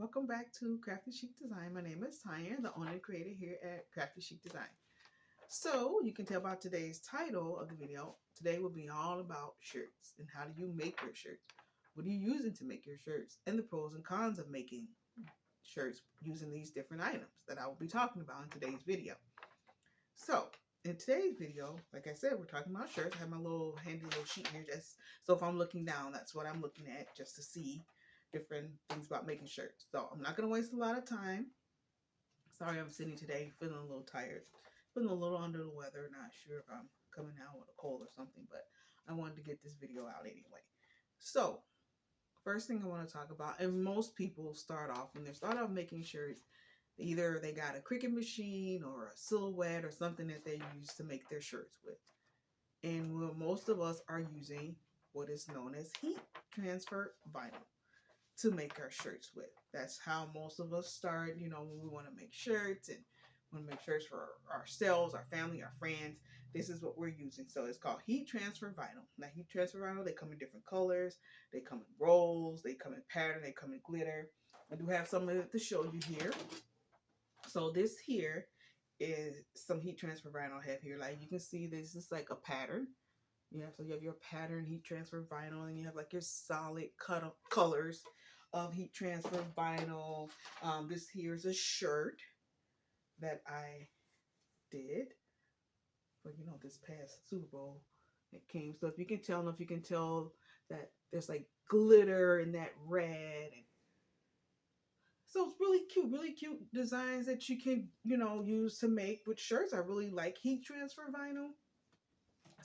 Welcome back to Crafty Chic Design. My name is Tanya, the owner and creator here at Crafty Chic Design. So you can tell by today's title of the video, today will be all about shirts and how do you make your shirts. What are you using to make your shirts and the pros and cons of making shirts using these different items that I will be talking about in today's video. So in today's video, like I said, we're talking about shirts. I have my little handy little sheet here just so if I'm looking down, that's what I'm looking at just to see different things about making shirts. So I'm not going to waste a lot of time. Sorry, I'm sitting today feeling a little tired, feeling a little under the weather. Not sure if I'm coming out with a cold or something, but I wanted to get this video out anyway. So first thing I want to talk about, and most people start off when they start off making shirts, either they got a Cricut machine or a silhouette or something that they use to make their shirts with. And most of us are using what is known as heat transfer vinyl to make our shirts with. That's how most of us start, when we want to make shirts and want to make shirts for ourselves, our family, our friends. This is what we're using. So it's called heat transfer vinyl. Now, heat transfer vinyl, they come in different colors. They come in rolls. They come in pattern. They come in glitter. I do have some of it to show you here. So this here is some heat transfer vinyl I have here. Like you can see, this is like a pattern. Yeah, so you have your pattern heat transfer vinyl, and you have like your solid cut up colors of heat transfer vinyl. This here's a shirt that I did for this past Super Bowl. It came. So if you can tell, I don't know if you can tell that there's like glitter in that red, and so it's really cute designs that you can use to make with shirts. I really like heat transfer vinyl.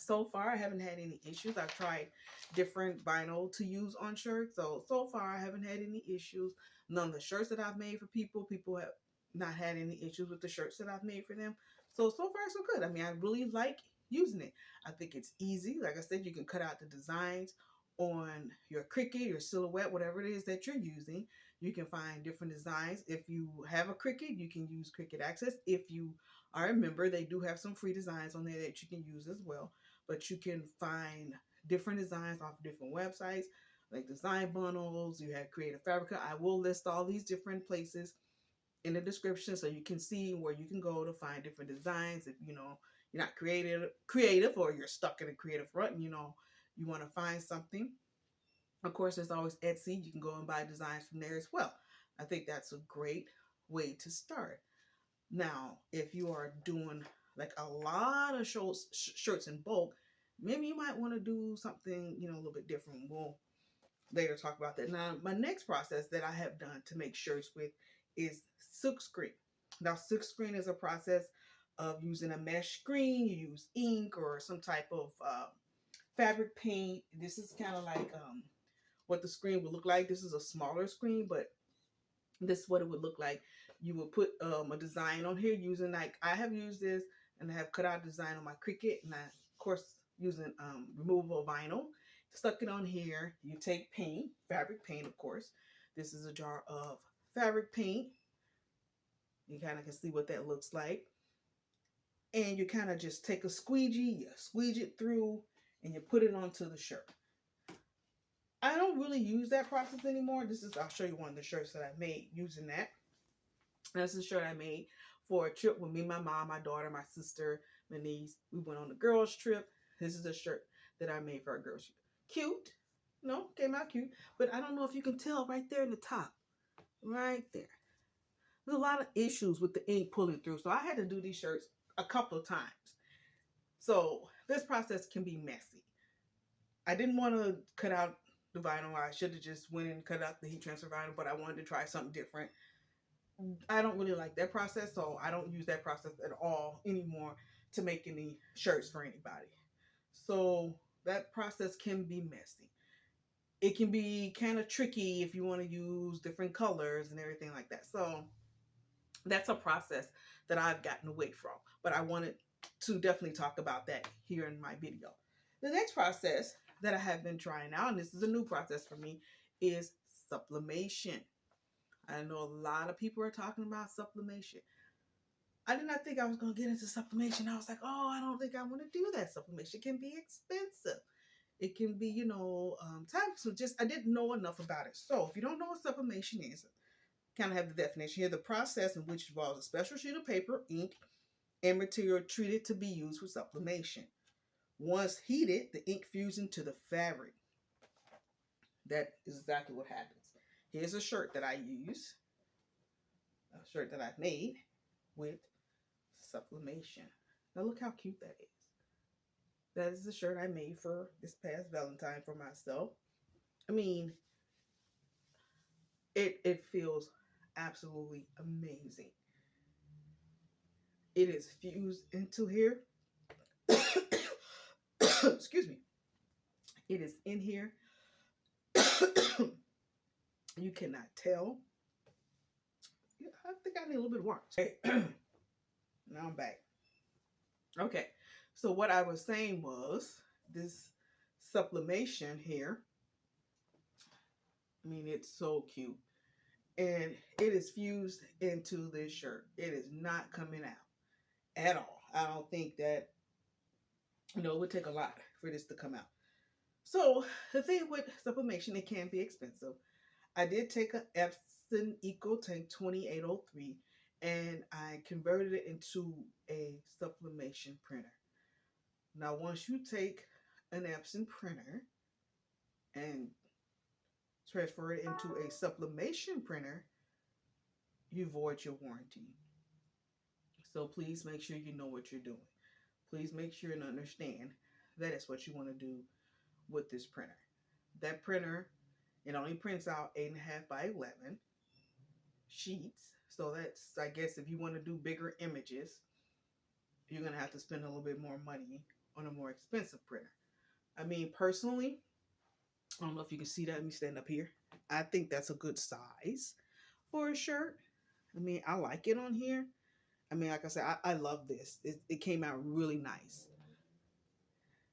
So far, I haven't had any issues. I've tried different vinyl to use on shirts. So far, I haven't had any issues. None of the shirts that I've made for people have not had any issues with the shirts that I've made for them. So far, so good. I mean, I really like using it. I think it's easy. Like I said, you can cut out the designs on your Cricut, your silhouette, whatever it is that you're using. You can find different designs. If you have a Cricut, you can use Cricut Access. If you are a member, they do have some free designs on there that you can use as well. But you can find different designs off different websites, like design bundles. You have Creative Fabrica. I will list all these different places in the description so you can see where you can go to find different designs. If you're not creative, or you're stuck in a creative rut, and you want to find something. Of course, there's always Etsy. You can go and buy designs from there as well. I think that's a great way to start. Now, if you are doing like a lot of shirts in bulk, maybe you might want to do something, a little bit different. We'll later talk about that. Now, my next process that I have done to make shirts with is silk screen. Now, silk screen is a process of using a mesh screen. You use ink or some type of fabric paint. This is kind of like what the screen would look like. This is a smaller screen, but this is what it would look like. You would put a design on here using, like I have used this, and I have cut out a design on my Cricut, and I, of course, using removable vinyl, stuck it on here. You take paint, fabric paint, of course. This is a jar of fabric paint. You kind of can see what that looks like. And you kind of just take a squeegee, you squeege it through, and you put it onto the shirt. I don't really use that process anymore. I'll show you one of the shirts that I made using that. This is a shirt I made for a trip with me, my mom, my daughter, my sister, my niece. We went on a girls' trip. This is a shirt that I made for our girls' trip. Cute. No, came out cute. But I don't know if you can tell right there in the top. Right there. There's a lot of issues with the ink pulling through. So I had to do these shirts a couple of times. So this process can be messy. I didn't want to cut out the vinyl. I should have just went and cut out the heat transfer vinyl, but I wanted to try something different. I don't really like that process, so I don't use that process at all anymore to make any shirts for anybody. So that process can be messy. It can be kind of tricky if you want to use different colors and everything like that. So that's a process that I've gotten away from, but I wanted to definitely talk about that here in my video. The next process that I have been trying out, and this is a new process for me, is sublimation. I know a lot of people are talking about sublimation. I did not think I was going to get into sublimation. I was like, oh, I don't think I want to do that. Sublimation can be expensive. It can be, time. So I didn't know enough about it. So if you don't know what sublimation is, kind of have the definition here. The process in which involves a special sheet of paper, ink, and material treated to be used for sublimation. Once heated, the ink fuses into the fabric. That is exactly what happens. Here's a shirt that I use, a shirt that I've made with sublimation. Now look how cute that is. That is the shirt I made for this past Valentine for myself. I mean, it feels absolutely amazing. It is fused into here. Excuse me. It is in here. You cannot tell. I think I need a little bit of warmth. Okay. Now I'm back. Okay. So what I was saying was this sublimation here. I mean, it's so cute. And it is fused into this shirt. It is not coming out at all. I don't think that, it would take a lot for this to come out. So the thing with sublimation, it can be expensive. I did take an Epson EcoTank 2803 and I converted it into a sublimation printer. Now, once you take an Epson printer and transfer it into a sublimation printer, you void your warranty. So please make sure you know what you're doing. Please make sure and understand that is what you want to do with this printer. That printer, it only prints out 8.5 by 11 sheets. So that's, I guess, if you want to do bigger images, you're going to have to spend a little bit more money on a more expensive printer. I mean, personally, I don't know if you can see that. Let me stand up here. I think that's a good size for a shirt. I mean, I like it on here. I mean, like I said, I love this. It came out really nice.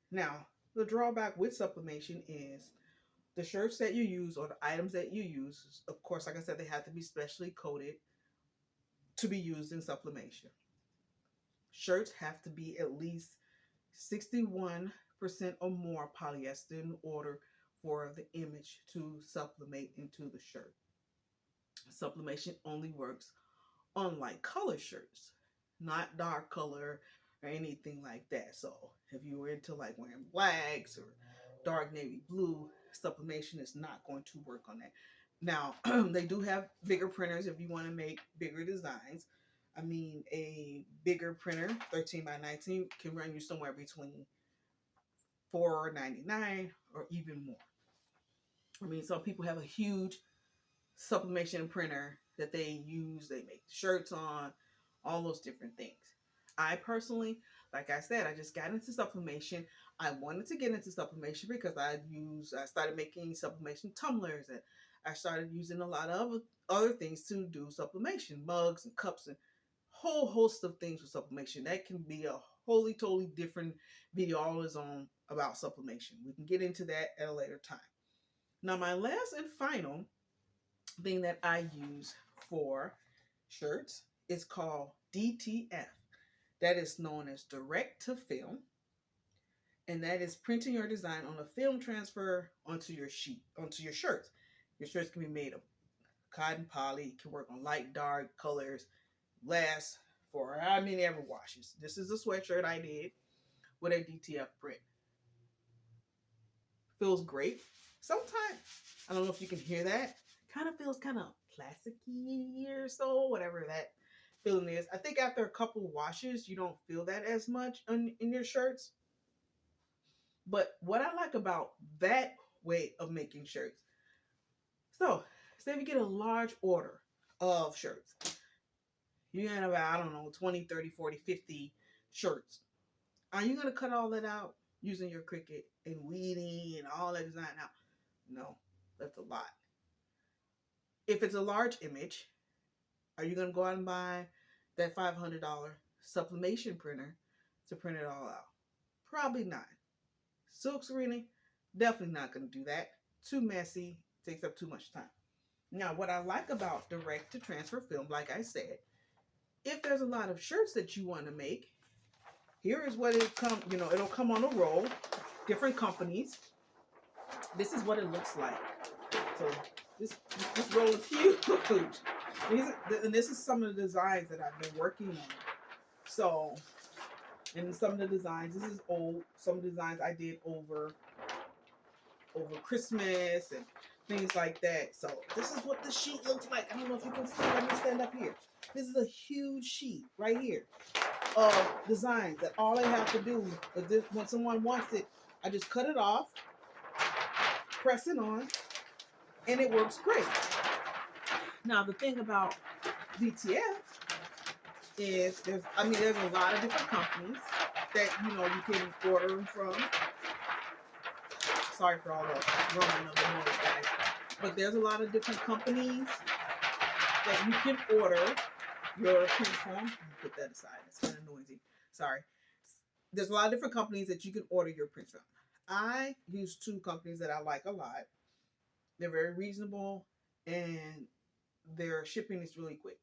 Now, the drawback with sublimation is the shirts that you use or the items that you use, of course, like I said, they have to be specially coated to be used in sublimation. Shirts have to be at least 61% or more polyester in order for the image to sublimate into the shirt. Sublimation only works on light color shirts, not dark color or anything like that. So if you were into like wearing blacks or dark navy blue, sublimation is not going to work on that. Now, they do have bigger printers if you want to make bigger designs. I mean, a bigger printer, 13 by 19, can run you somewhere between $4.99 or even more. I mean, some people have a huge sublimation printer that they use, they make shirts on, all those different things. I personally, like I said, I just got into sublimation. I wanted to get into sublimation because I started making sublimation tumblers, and I started using a lot of other things to do sublimation, mugs and cups and whole host of things with sublimation. That can be a totally different video all its own about sublimation. We can get into that at a later time. Now, my last and final thing that I use for shirts is called DTF. That is known as direct to film, and that is printing your design on a film transfer onto your shirts. Your shirts can be made of cotton poly, can work on light, dark colors, lasts for how many ever washes. This is a sweatshirt I did with a DTF print. Feels great. Sometimes, I don't know if you can hear that, kind of feels kind of plasticky or so, whatever that feeling is. I think after a couple washes, you don't feel that as much in your shirts. But what I like about that way of making shirts, so say if you get a large order of shirts, you have about, I don't know, 20, 30, 40, 50 shirts. Are you going to cut all that out using your Cricut and weeding and all that design out? No, that's a lot. If it's a large image, are you going to go out and buy that $500 sublimation printer to print it all out? Probably not. Silk screening, definitely not going to do that. Too messy, takes up too much time. Now, what I like about direct to transfer film, like I said, if there's a lot of shirts that you want to make, here is what it'll come on a roll, different companies. This is what it looks like. So this roll is huge. And this is some of the designs that I've been working on. So, and some of the designs, this is old. Some of the designs I did over Christmas and things like that. So this is what the sheet looks like. I don't know if you can see. Let me stand up here. This is a huge sheet right here of designs that all I have to do is this, when someone wants it, I just cut it off, press it on, and it works great. Now the thing about DTF is there's a lot of different companies that you can order them from. Sorry for all the rumbling of the noise, guys. But there's a lot of different companies that you can order your prints from. Put that aside. It's kind of noisy. Sorry. There's a lot of different companies that you can order your prints from. I use two companies that I like a lot. They're very reasonable and their shipping is really quick.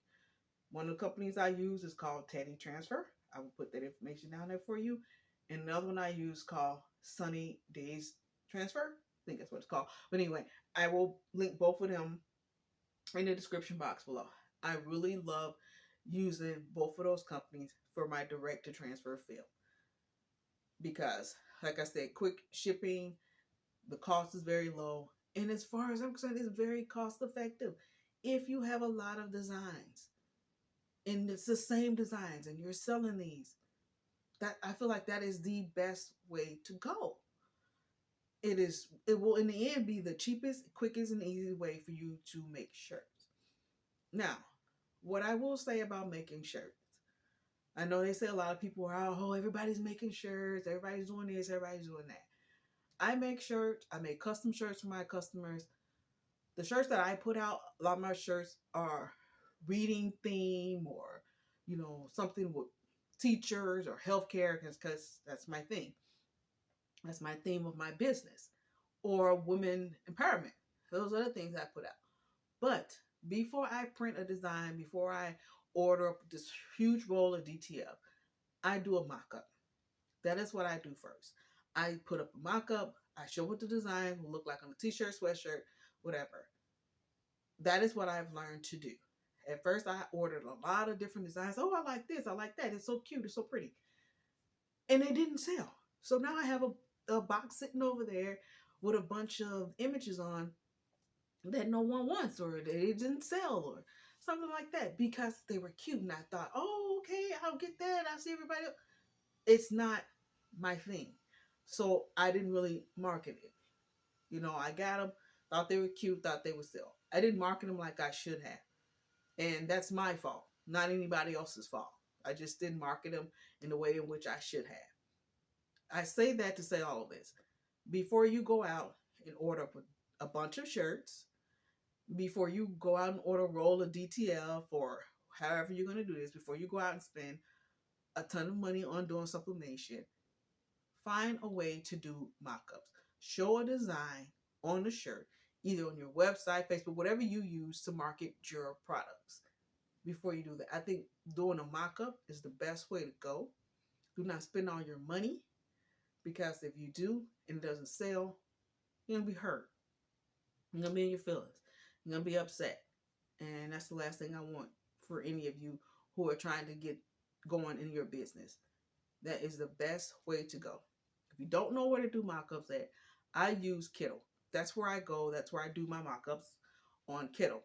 One of the companies I use is called Teddy Transfer. I will put that information down there for you. And another one I use called Sunny Days Transfer. I think that's what it's called. But anyway, I will link both of them in the description box below. I really love using both of those companies for my direct to transfer film because, like I said, quick shipping, the cost is very low, and as far as I'm concerned, it's very cost effective. If you have a lot of designs and it's the same designs and you're selling these, that I feel like that is the best way to go. It will in the end be the cheapest, quickest, and easy way for you to make shirts. Now, what I will say about making shirts, I know they say a lot of people are, oh, everybody's making shirts, everybody's doing this, everybody's doing that. I make shirts, I make custom shirts for my customers. The shirts that I put out, a lot of my shirts are reading theme or, something with teachers or healthcare because that's my thing. That's my theme of my business. Or women empowerment. Those are the things I put out. But before I print a design, before I order up this huge roll of DTF, I do a mock-up. That is what I do first. I put up a mock-up. I show what the design will look like on a t-shirt, sweatshirt, whatever. That is what I've learned to do. At first, I ordered a lot of different designs. Oh, I like this. I like that. It's so cute. It's so pretty. And they didn't sell. So now I have a box sitting over there with a bunch of images on that no one wants or they didn't sell or something like that because they were cute. And I thought, oh, okay, I'll get that. I'll see everybody else. It's not my thing. So I didn't really market it. I got them, thought they were cute, thought they would sell. I didn't market them like I should have. And that's my fault, not anybody else's fault. I just didn't market them in the way in which I should have. I say that to say all of this. Before you go out and order a bunch of shirts, before you go out and order a roll of DTF or however you're going to do this, before you go out and spend a ton of money on doing sublimation, find a way to do mock-ups. Show a design on the shirt, either on your website, Facebook, whatever you use to market your products. Before you do that, I think doing a mock-up is the best way to go. Do not spend all your money because if you do and it doesn't sell, you're going to be hurt. You're going to be in your feelings. You're going to be upset. And that's the last thing I want for any of you who are trying to get going in your business. That is the best way to go. If you don't know where to do mock-ups at, I use Kittle. That's where I go. That's where I do my mock-ups on Kittle.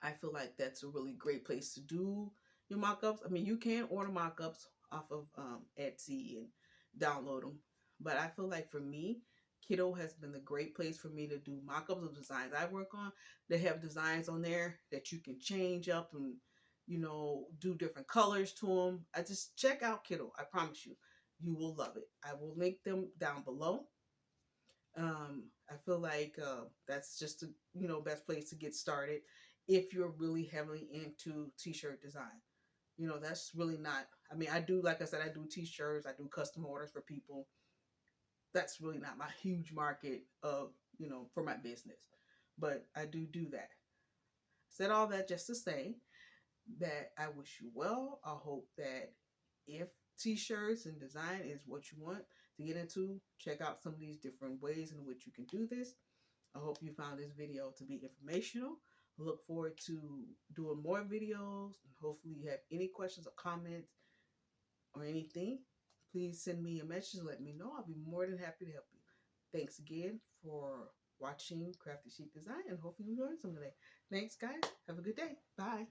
I feel like that's a really great place to do your mock-ups. I mean, you can order mock-ups off of Etsy and download them. But I feel like for me, Kittle has been a great place for me to do mock-ups of designs I work on. They have designs on there that you can change up and, do different colors to them. I just check out Kittle. I promise you, you will love it. I will link them down below. I feel like that's just the best place to get started if you're really heavily into t-shirt design. That's really not. I mean, I do, like I said, I do t-shirts. I do custom orders for people. That's really not my huge market of for my business, but I do that. Said all that just to say that I wish you well. I hope that if t-shirts and design is what you want to get into, check out some of these different ways in which you can do this. I hope you found this video to be informational. Look forward to doing more videos. And hopefully you have any questions or comments or anything. Please send me a message and let me know. I'll be more than happy to help you. Thanks again for watching Crafty Chic Design, and hopefully you learned something today. Thanks, guys. Have a good day. Bye.